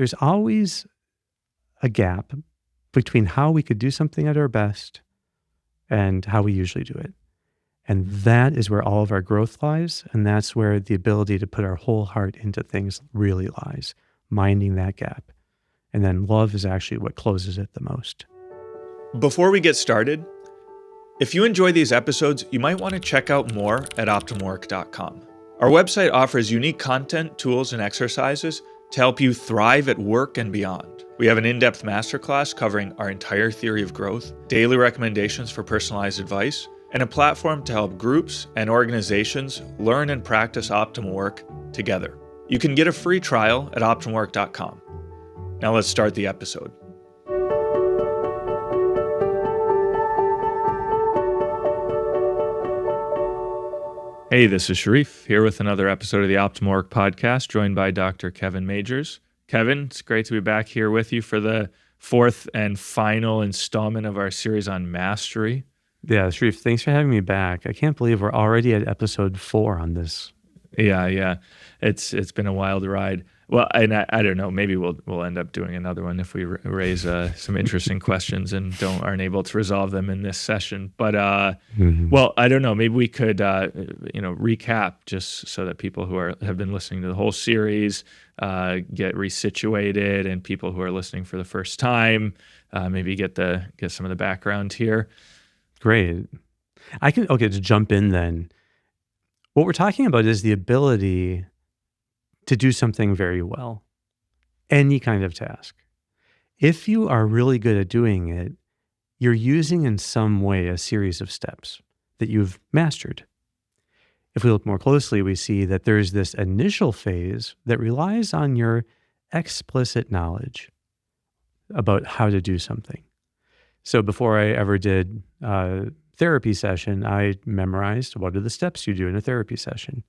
there's always a gap between how we could do something at our best and how we usually do it. And that is where all of our growth lies. And that's where the ability to put our whole heart into things really lies, minding that gap. And then love is actually what closes it the most. Before we get started, if you enjoy these episodes, you might want to check out more at OptimalWork.com. Our website offers unique content, tools, and exercises to help you thrive at work and beyond. We have an in-depth masterclass covering our entire theory of growth, daily recommendations for personalized advice, and a platform to help groups and organizations learn and practice optimal work together. You can get a free trial at OptimalWork.com. Now let's start the episode. Hey, this is Sharif, here with another episode of the Optimal Work podcast, joined by Dr. Kevin Majeres. Kevin, it's great to be back here with you for the fourth and final installment of our series on mastery. Yeah, Sharif, thanks for having me back. I can't believe we're already at episode 4 on this. Yeah. It's been a wild ride. Well, and I don't know, maybe we'll end up doing another one if we raise some interesting questions and aren't able to resolve them in this session. But well, I don't know, maybe we could recap just so that people who have been listening to the whole series get resituated, and people who are listening for the first time maybe get some of the background here. Great. To jump in then. What we're talking about is the ability to do something very well, any kind of task. If you are really good at doing it, you're using in some way a series of steps that you've mastered. If we look more closely, we see that there's this initial phase that relies on your explicit knowledge about how to do something. So before I ever did a therapy session, I memorized what are the steps you do in a therapy session.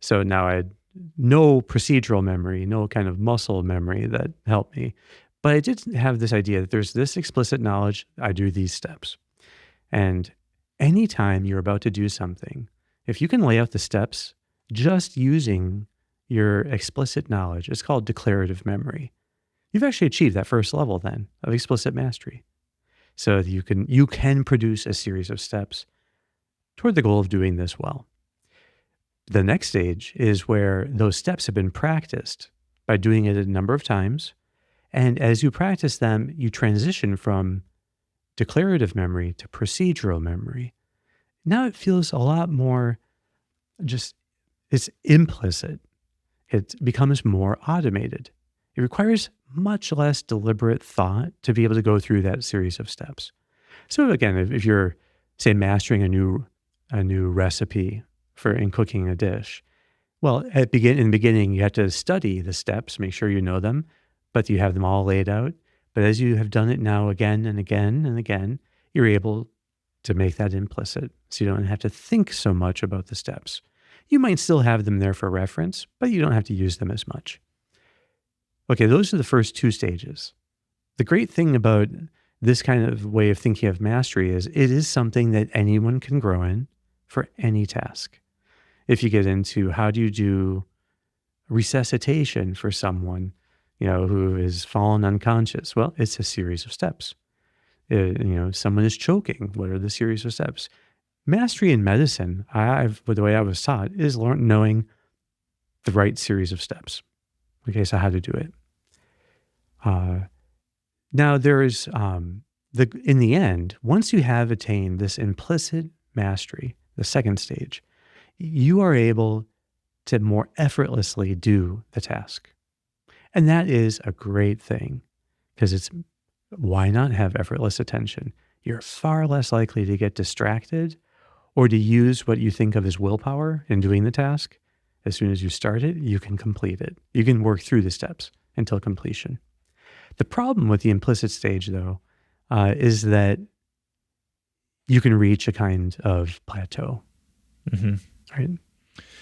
So now I had no procedural memory, no kind of muscle memory that helped me. But I did have this idea that there's this explicit knowledge, I do these steps. And anytime you're about to do something, if you can lay out the steps just using your explicit knowledge, it's called declarative memory. You've actually achieved that first level then of explicit mastery. So you can produce a series of steps toward the goal of doing this well. The next stage is where those steps have been practiced by doing it a number of times. And as you practice them, you transition from declarative memory to procedural memory. Now it feels a lot more it's implicit. It becomes more automated. It requires much less deliberate thought to be able to go through that series of steps. So again, if you're, say, mastering a new recipe in cooking a dish, well, in the beginning, you have to study the steps, make sure you know them, but you have them all laid out. But as you have done it now again and again and again, you're able to make that implicit, so you don't have to think so much about the steps. You might still have them there for reference, but you don't have to use them as much. Okay, those are the first 2 stages. The great thing about this kind of way of thinking of mastery is it is something that anyone can grow in for any task. If you get into how do you do resuscitation for someone, who is fallen unconscious, well, it's a series of steps. Someone is choking. What are the series of steps? Mastery in medicine, the way I was taught, is knowing the right series of steps. Okay, so how to do it. Now there's, in the end, once you have attained this implicit mastery, the second stage, you are able to more effortlessly do the task. And that is a great thing, because why not have effortless attention? You're far less likely to get distracted or to use what you think of as willpower in doing the task. As soon as you start it, you can complete it. You can work through the steps until completion. The problem with the implicit stage, though, is that you can reach a kind of plateau. Mm-hmm. Right?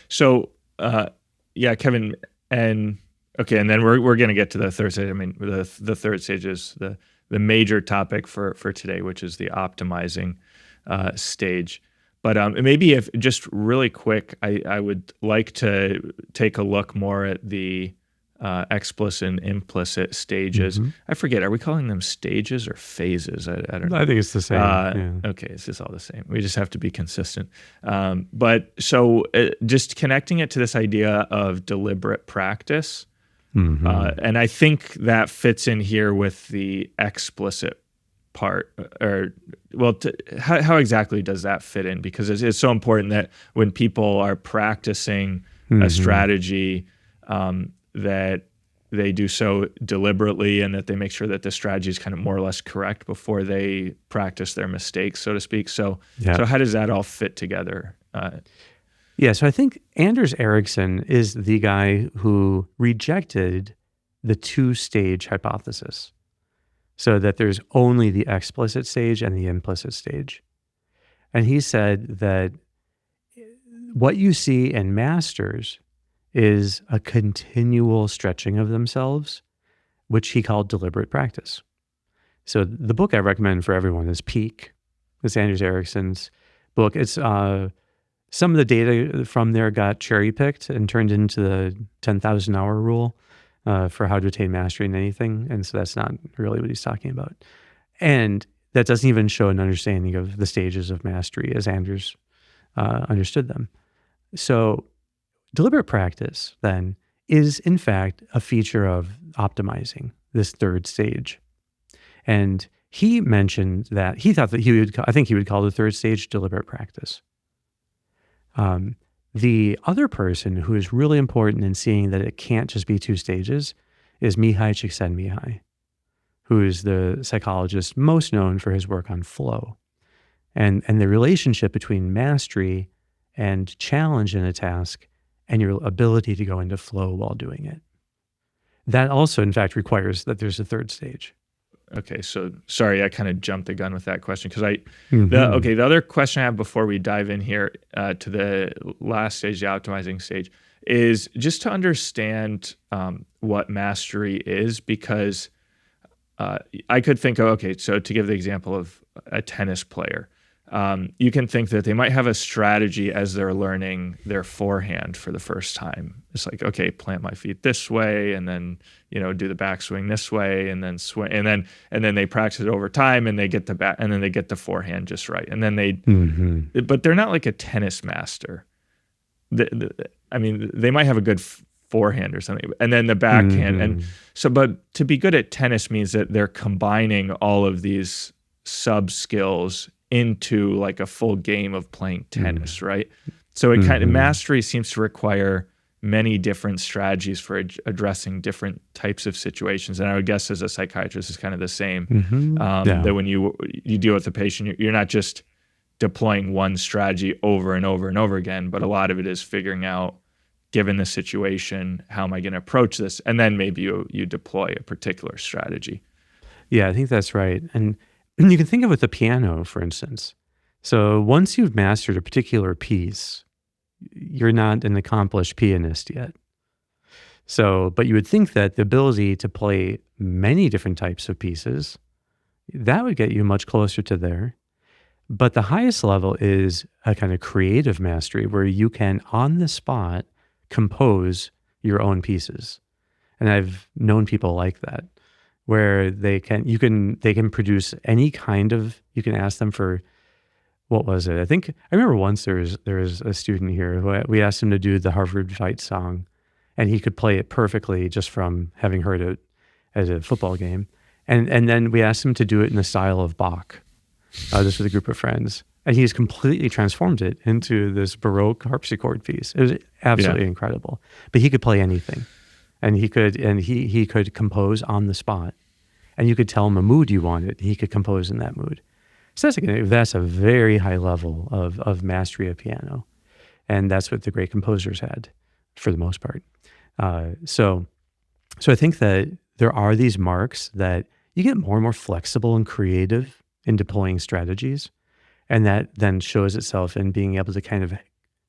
So, Kevin, and then we're going to get to the third stage. I mean, the third stage is the major topic for today, which is the optimizing stage. But maybe if just really quick, I would like to take a look more at the explicit and implicit stages. Mhm. I forget, are we calling them stages or phases? I don't know. I think it's the same. Yeah. Okay, it's just all the same. We just have to be consistent. But so just connecting it to this idea of deliberate practice, and I think that fits in here with the explicit part, or well, how exactly does that fit in? Because it's so important that when people are practicing a strategy, that they do so deliberately and that they make sure that the strategy is kind of more or less correct before they practice their mistakes, so to speak. So how does that all fit together? Yeah, so I think Anders Ericsson is the guy who rejected the two-stage hypothesis, so that there's only the explicit stage and the implicit stage. And he said that what you see in masters is a continual stretching of themselves, which he called deliberate practice. So the book I recommend for everyone is Peak. It's Anders Ericsson's book. It's some of the data from there got cherry-picked and turned into the 10,000-hour rule for how to attain mastery in anything. And so that's not really what he's talking about. And that doesn't even show an understanding of the stages of mastery as Anders understood them. So deliberate practice, then, is in fact a feature of optimizing this third stage. And he mentioned that he thought that I think he would call the third stage deliberate practice. The other person who is really important in seeing that it can't just be two stages is Mihai Csikszentmihalyi, who is the psychologist most known for his work on flow and the relationship between mastery and challenge in a task and your ability to go into flow while doing it. That also, in fact, requires that there's a third stage. Okay, so sorry, I kind of jumped the gun with that question because the other question I have before we dive in here to the last stage, the optimizing stage, is just to understand what mastery is, because I could think of, okay, so to give the example of a tennis player, you can think that they might have a strategy as they're learning their forehand for the first time. It's like, okay, plant my feet this way, and then do the backswing this way, and then swing, and then they practice it over time, and they get the back, and then they get the forehand just right, and then but they're not like a tennis master. I mean, they might have a good forehand or something, and then the backhand, and so. But to be good at tennis means that they're combining all of these sub skills into like a full game of playing tennis, right? So it kind of mastery seems to require many different strategies for addressing different types of situations. And I would guess as a psychiatrist, it's kind of the same. That when you deal with a patient, you're not just deploying one strategy over and over and over again, but a lot of it is figuring out, given the situation, how am I going to approach this? And then maybe you deploy a particular strategy. Yeah, I think that's right. And you can think of it with the piano, for instance. So once you've mastered a particular piece, you're not an accomplished pianist yet. So, but you would think that the ability to play many different types of pieces, that would get you much closer to there. But the highest level is a kind of creative mastery where you can, on the spot, compose your own pieces. And I've known people like that, where they can produce any kind of, you can ask them for, what was it? I remember once there was a student here who we asked him to do the Harvard Fight song, and he could play it perfectly just from having heard it at a football game. And then we asked him to do it in the style of Bach, just with a group of friends. And he's completely transformed it into this Baroque harpsichord piece. It was absolutely incredible. But he could play anything. And he could compose on the spot. And you could tell him a mood you wanted. He could compose in that mood. So that's a very high level of mastery of piano. And that's what the great composers had for the most part. So I think that there are these marks that you get more and more flexible and creative in deploying strategies. And that then shows itself in being able to kind of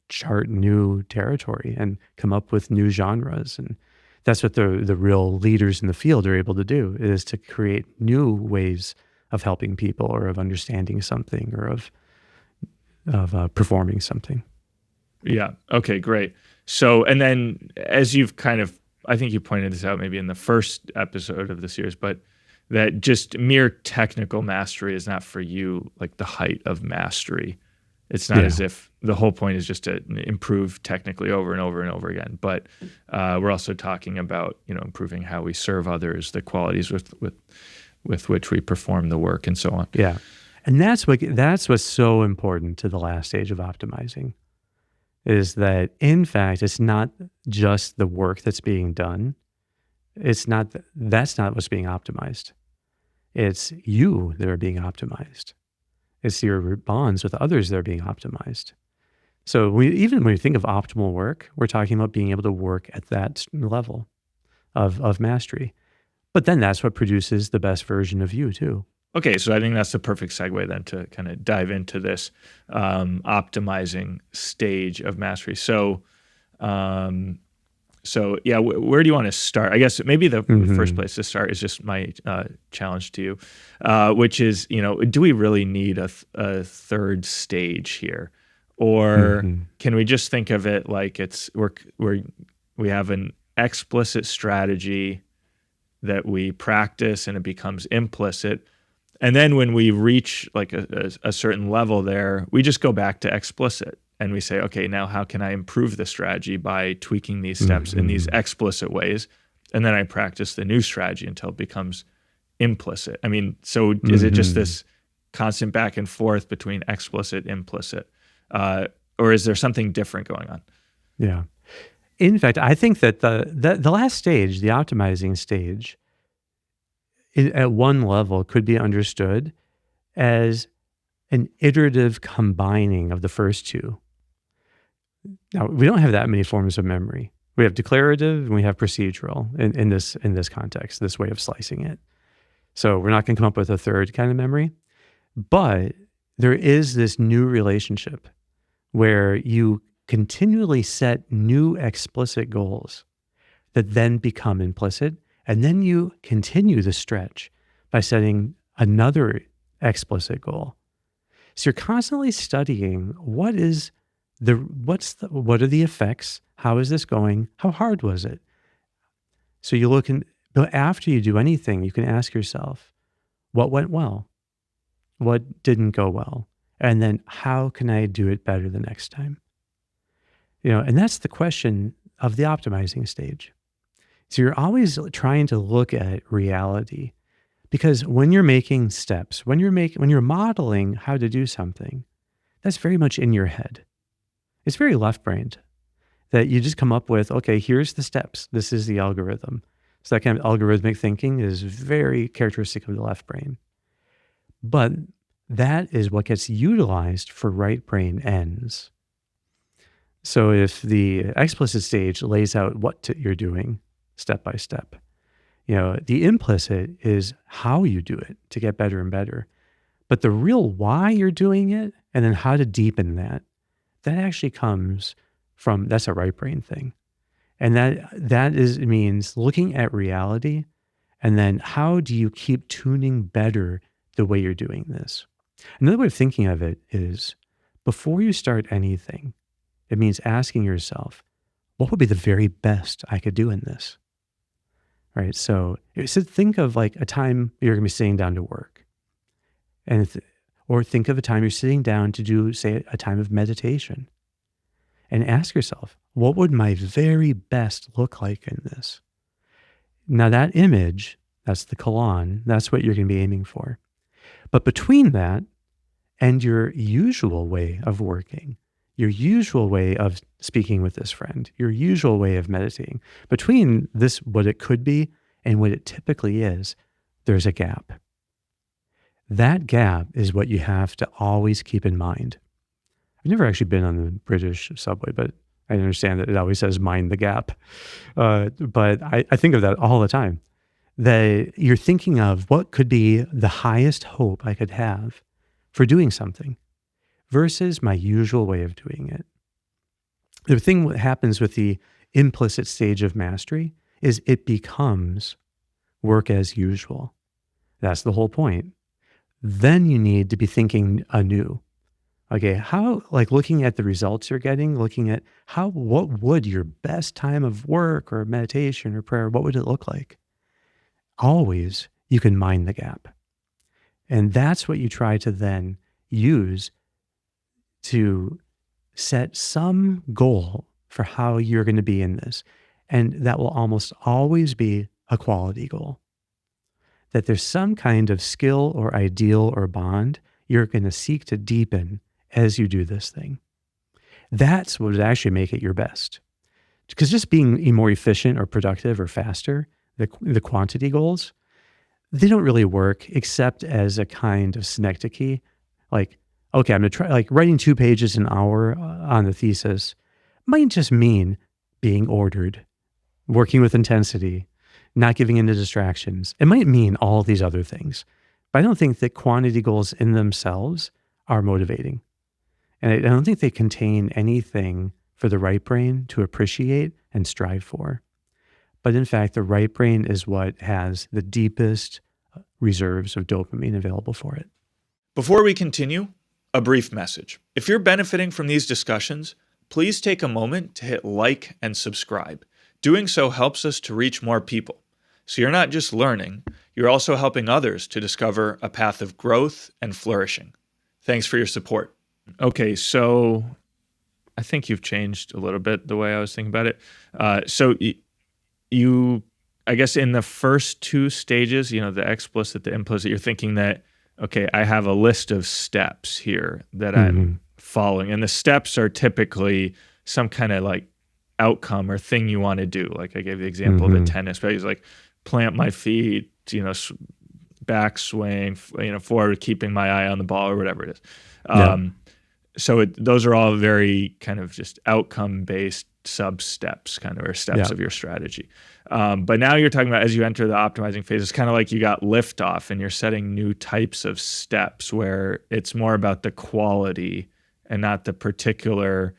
chart new territory and come up with new genres. And that's what the real leaders in the field are able to do, is to create new ways of helping people or of understanding something or of performing something. Yeah. Okay, great. So, and then as you've kind of I think you pointed this out maybe in the first episode of the series, but that just mere technical mastery is not for you like the height of mastery. It's not Yeah. as if the whole point is just to improve technically over and over and over again. But we're also talking about, improving how we serve others, the qualities with which we perform the work, and so on. Yeah. And that's what's so important to the last stage of optimizing, is that in fact it's not just the work that's being done. That's not what's being optimized. It's you that are being optimized. It's your bonds with others that are being optimized. So even when we think of optimal work, we're talking about being able to work at that level of mastery. But then that's what produces the best version of you too. Okay, so I think that's the perfect segue then to kind of dive into this optimizing stage of mastery. So, yeah, where do you want to start? I guess maybe the first place to start is just my challenge to you, which is, do we really need a third stage here? Or can we just think of it like we have an explicit strategy that we practice and it becomes implicit. And then when we reach like a certain level there, we just go back to explicit and we say, okay, now how can I improve the strategy by tweaking these steps in these explicit ways? And then I practice the new strategy until it becomes implicit. I mean, so is it just this constant back and forth between explicit, implicit, or is there something different going on? Yeah. In fact, I think that the last stage, the optimizing stage, at one level could be understood as an iterative combining of the first two. Now, we don't have that many forms of memory. We have declarative and we have procedural in this context, this way of slicing it. So we're not going to come up with a third kind of memory, but there is this new relationship where you continually set new explicit goals that then become implicit, and then you continue the stretch by setting another explicit goal. So you're constantly studying what are the effects? How is this going? How hard was it? So you look but after you do anything, you can ask yourself, what went well? What didn't go well? And then how can I do it better the next time? And that's the question of the optimizing stage. So you're always trying to look at reality, because when you're making steps, when you're modeling how to do something, that's very much in your head. It's very left-brained, that you just come up with, okay, here's the steps. This is the algorithm. So that kind of algorithmic thinking is very characteristic of the left brain. But that is what gets utilized for right brain ends. So if the explicit stage lays out what you're doing step by step, the implicit is how you do it to get better and better. But the real why you're doing it and then how to deepen that actually comes from, that's a right brain thing. And it means looking at reality and then how do you keep tuning better the way you're doing this? Another way of thinking of it is, before you start anything, it means asking yourself, what would be the very best I could do in this? Right? So think of like a time you're going to be sitting down to work. Or think of a time you're sitting down to do, say, a time of meditation. And ask yourself, what would my very best look like in this? Now that image, that's the koan, that's what you're going to be aiming for. But between that and your usual way of working, your usual way of speaking with this friend, your usual way of meditating, between this, what it could be and what it typically is, there's a gap. That gap is what you have to always keep in mind. I've never actually been on the British subway, but I understand that it always says mind the gap. But I think of that all the time. That you're thinking of what could be the highest hope I could have for doing something versus my usual way of doing it. The thing that happens with the implicit stage of mastery is it becomes work as usual. That's the whole point. Then you need to be thinking anew. Okay, how, like looking at the results you're getting, looking at what would your best time of work or meditation or prayer, what would it look like? Always you can mind the gap. And that's what you try to then use to set some goal for how you're going to be in this. And that will almost always be a quality goal. That there's some kind of skill or ideal or bond you're going to seek to deepen as you do this thing. That's what would actually make it your best. Because just being more efficient or productive or faster, the quantity goals, they don't really work except as a kind of synecdoche. Like, okay, I'm going to try, like writing 2 pages an hour on the thesis might just mean being ordered, working with intensity, not giving into distractions. It might mean all these other things. But I don't think that quantity goals in themselves are motivating. And I don't think they contain anything for the right brain to appreciate and strive for. But in fact, the right brain is what has the deepest reserves of dopamine available for it. Before we continue, a brief message. If you're benefiting from these discussions, please take a moment to hit like and subscribe. Doing so helps us to reach more people. So you're not just learning, you're also helping others to discover a path of growth and flourishing. Thanks for your support. Okay, so I think you've changed a little bit the way I was thinking about it. So you, I guess in the first 2 stages, the explicit, the implicit, you're thinking that, okay, I have a list of steps here that I'm following. And the steps are typically some kind of like outcome or thing you want to do. Like I gave the example of the tennis, but he's like, plant my feet, backswing, forward, keeping my eye on the ball or whatever it is. So those are all very kind of just outcome-based sub-steps kind of, or steps of your strategy. But now you're talking about as you enter the optimizing phase, it's kind of like you got liftoff and you're setting new types of steps where it's more about the quality and not the particular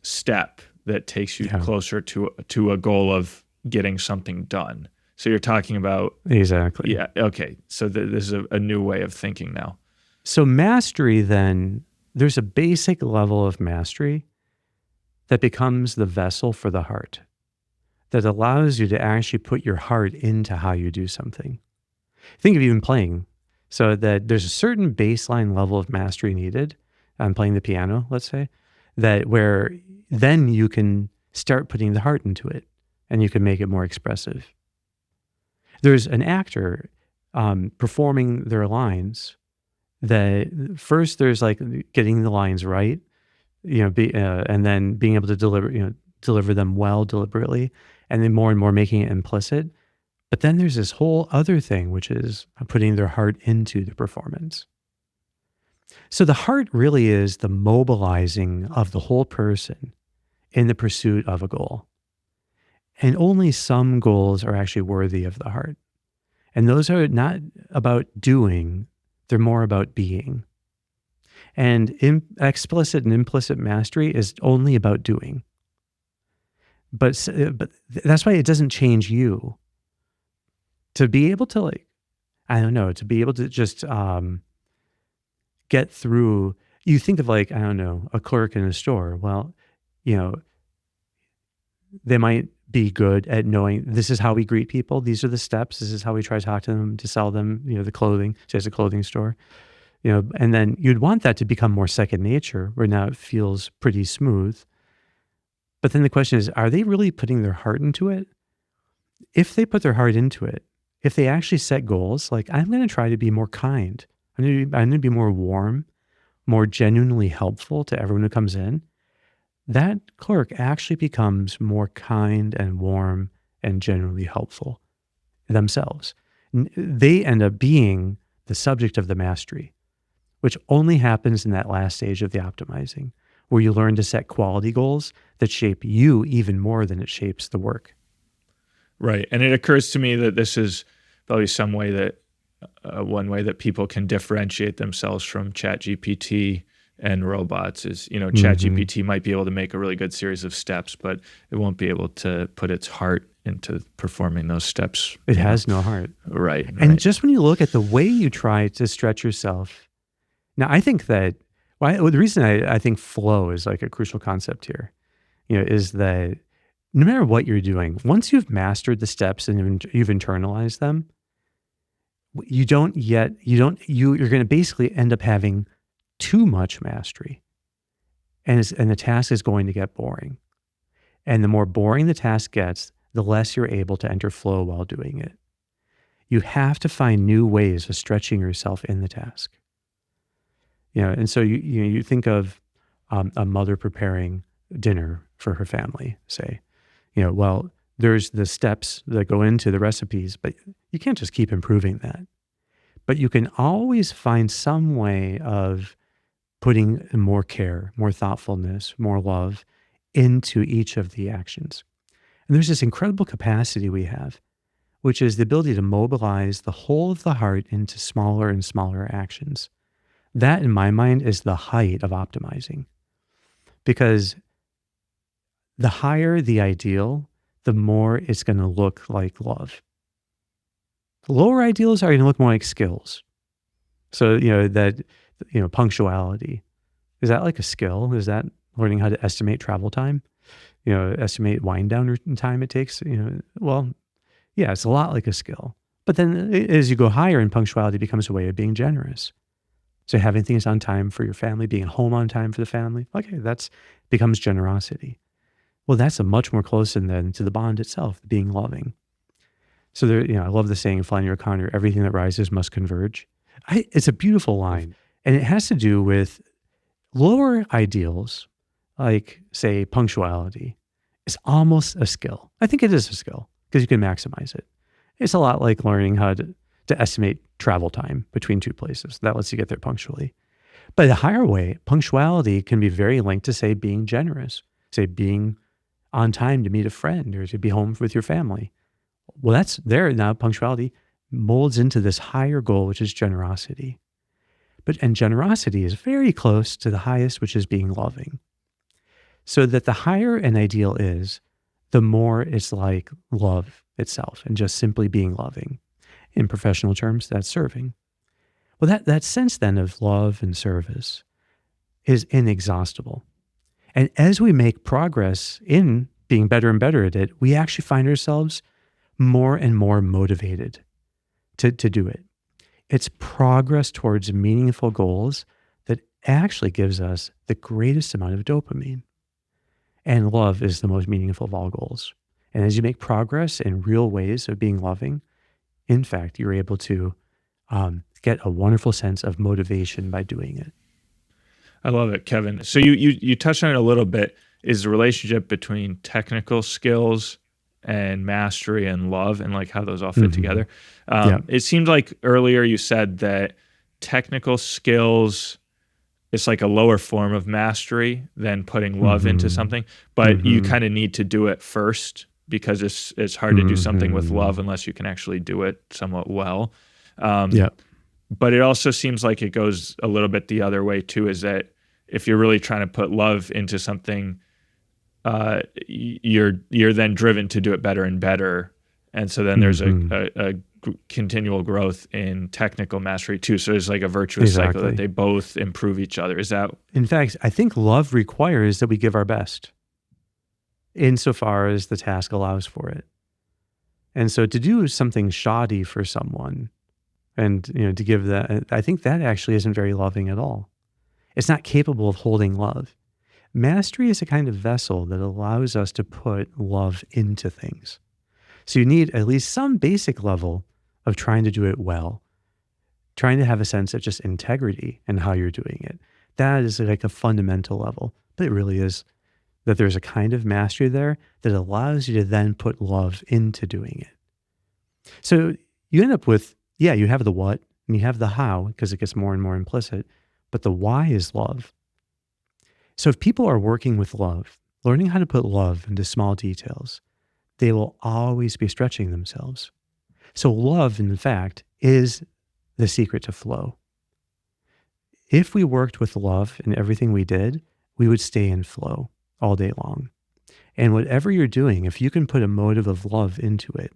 step that takes you closer to a goal of getting something done. So you're talking about... Exactly. Yeah, okay. So this is a new way of thinking now. So mastery then, there's a basic level of mastery that becomes the vessel for the heart, that allows you to actually put your heart into how you do something. Think of even playing, so that there's a certain baseline level of mastery needed. I'm playing the piano, let's say, that where then you can start putting the heart into it and you can make it more expressive. There's an actor performing their lines that first there's like getting the lines right, and then being able to deliver them well deliberately, and then more making it implicit. But then there's this whole other thing, which is putting their heart into the performance. So the heart really is the mobilizing of the whole person in the pursuit of a goal. And only some goals are actually worthy of the heart. And those are not about doing, they're more about being. And explicit and implicit mastery is only about doing. But that's why it doesn't change you. To be able to to be able to just get through, you think of a clerk in a store. Well, they might be good at knowing this is how we greet people. These are the steps. This is how we try to talk to them, to sell them, the clothing, say it's a clothing store, and then you'd want that to become more second nature where now it feels pretty smooth. But then the question is, are they really putting their heart into it? If they put their heart into it, if they actually set goals, like I'm going to try to be more kind, I'm going to be more warm, more genuinely helpful to everyone who comes in, that clerk actually becomes more kind and warm and genuinely helpful themselves. They end up being the subject of the mastery, which only happens in that last stage of the optimizing, where you learn to set quality goals that shape you even more than it shapes the work. Right. And it occurs to me that this is probably some way that, one way that people can differentiate themselves from ChatGPT and robots is, ChatGPT might be able to make a really good series of steps, but it won't be able to put its heart into performing those steps. It has no heart. Right. And just when you look at the way you try to stretch yourself, now I think that Well, the reason I think flow is like a crucial concept here, is that no matter what you're doing, once you've mastered the steps and you've internalized them, you're going to basically end up having too much mastery, and the task is going to get boring. And the more boring the task gets, the less you're able to enter flow while doing it. You have to find new ways of stretching yourself in the task. And so you think of a mother preparing dinner for her family, say, well, there's the steps that go into the recipes, but you can't just keep improving that. But you can always find some way of putting more care, more thoughtfulness, more love into each of the actions. And there's this incredible capacity we have, which is the ability to mobilize the whole of the heart into smaller and smaller actions. That, in my mind, is the height of optimizing. Because the higher the ideal, the more it's going to look like love. The lower ideals are going to look more like skills. So, punctuality. Is that like a skill? Is that learning how to estimate travel time? Estimate wind down time it takes? Well, yeah, it's a lot like a skill. But then as you go higher in punctuality, becomes a way of being generous. So having things on time for your family, being home on time for the family, okay, that's becomes generosity. Well, that's a much more closer than to the bond itself, being loving. So I love the saying, Flannery O'Connor, everything that rises must converge. It's a beautiful line. And it has to do with lower ideals, like, say, punctuality, is almost a skill. I think it is a skill because you can maximize it. It's a lot like learning how to estimate travel time between two places. That lets you get there punctually. But a higher way, punctuality can be very linked to, say, being generous, say, being on time to meet a friend or to be home with your family. Well, that's there now. Punctuality molds into this higher goal, which is generosity. And generosity is very close to the highest, which is being loving. So that the higher an ideal is, the more it's like love itself and just simply being loving. In professional terms, that's serving. Well, that sense then of love and service is inexhaustible. And as we make progress in being better and better at it, we actually find ourselves more and more motivated to do it. It's progress towards meaningful goals that actually gives us the greatest amount of dopamine. And love is the most meaningful of all goals. And as you make progress in real ways of being loving, in fact, you're able to get a wonderful sense of motivation by doing it. I love it, Kevin. So you touched on it a little bit, is the relationship between technical skills and mastery and love and like how those all fit together. It seemed like earlier you said that technical skills is like a lower form of mastery than putting love into something, but you kind of need to do it first because it's hard to do something with love unless you can actually do it somewhat well. But it also seems like it goes a little bit the other way too, is that if you're really trying to put love into something, you're then driven to do it better and better. And so then there's a continual growth in technical mastery too. So there's like a virtuous cycle that they both improve each other. Is that? In fact, I think love requires that we give our best insofar as the task allows for it. And so to do something shoddy for someone and, to give that, I think that actually isn't very loving at all. It's not capable of holding love. Mastery is a kind of vessel that allows us to put love into things. So you need at least some basic level of trying to do it well, trying to have a sense of just integrity in how you're doing it. That is like a fundamental level, but it really is that there's a kind of mastery there that allows you to then put love into doing it. So you end up with, you have the what and you have the how because it gets more and more implicit, but the why is love. So if people are working with love, learning how to put love into small details, they will always be stretching themselves. So love, in fact, is the secret to flow. If we worked with love in everything we did, we would stay in flow all day long. And whatever you're doing, if you can put a motive of love into it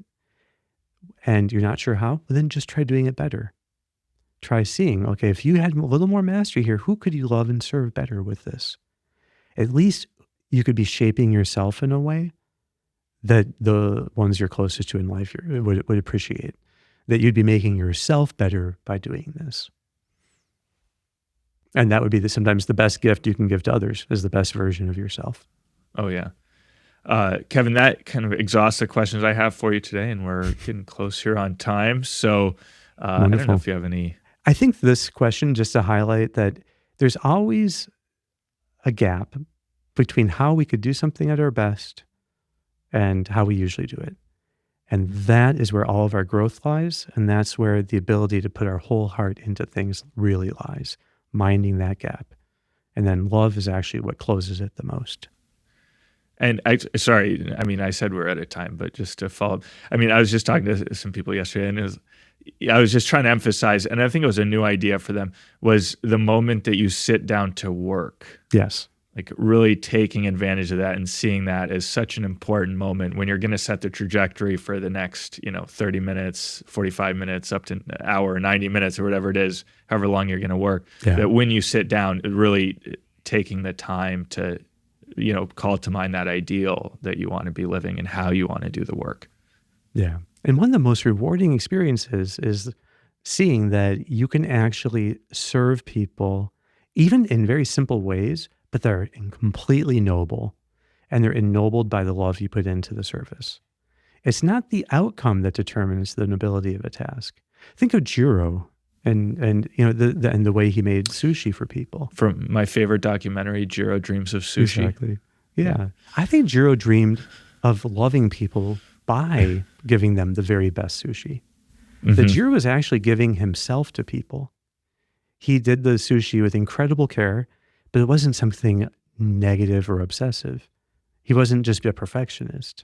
and you're not sure how, well, then just try doing it better. try seeing, okay, if you had a little more mastery here, who could you love and serve better with this? At least you could be shaping yourself in a way that the ones you're closest to in life would appreciate, that you'd be making yourself better by doing this. And that would be sometimes the best gift you can give to others is the best version of yourself. Oh, yeah. Kevin, that kind of exhausts the questions I have for you today, and we're getting close here on time. So I don't know Wonderful. if you have any. I think this question, just to highlight that there's always a gap between how we could do something at our best and how we usually do it. And that is where all of our growth lies. And that's where the ability to put our whole heart into things really lies, minding that gap. And then love is actually what closes it the most. And I said we're out of time, but just to follow up, I was just talking to some people yesterday, and I was just trying to emphasize, and I think it was a new idea for them, was the moment that you sit down to work. Yes. Like really taking advantage of that and seeing that as such an important moment when you're going to set the trajectory for the next, 30 minutes, 45 minutes, up to an hour, 90 minutes or whatever it is, however long you're going to work. Yeah. That when you sit down, really taking the time to, call to mind that ideal that you want to be living and how you want to do the work. Yeah. And one of the most rewarding experiences is seeing that you can actually serve people, even in very simple ways, but they're completely noble, and they're ennobled by the love you put into the service. It's not the outcome that determines the nobility of a task. Think of Jiro and the way he made sushi for people. From my favorite documentary, Jiro Dreams of Sushi. Exactly. Yeah. I think Jiro dreamed of loving people by giving them the very best sushi. That Jiro was actually giving himself to people. He did the sushi with incredible care, but it wasn't something negative or obsessive. He wasn't just a perfectionist.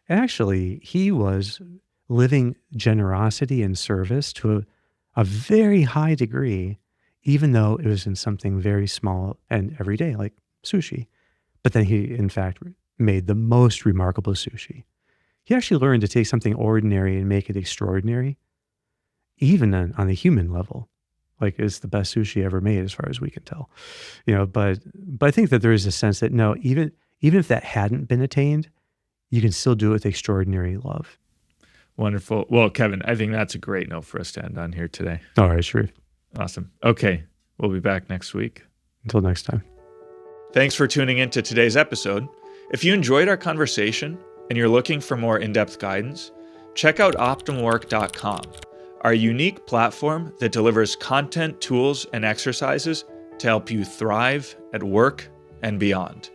Actually, he was living generosity and service to a very high degree, even though it was in something very small and everyday, like sushi. But then he, in fact, made the most remarkable sushi. He actually learned to take something ordinary and make it extraordinary, even on a human level. Like, it's the best sushi ever made as far as we can tell. But I think that there is a sense that no, even if that hadn't been attained, you can still do it with extraordinary love. Wonderful. Well, Kevin, I think that's a great note for us to end on here today. All right, Sharif. Awesome. Okay. We'll be back next week. Until next time. Thanks for tuning in to today's episode. If you enjoyed our conversation and you're looking for more in-depth guidance, check out OptimalWork.com, our unique platform that delivers content, tools, and exercises to help you thrive at work and beyond.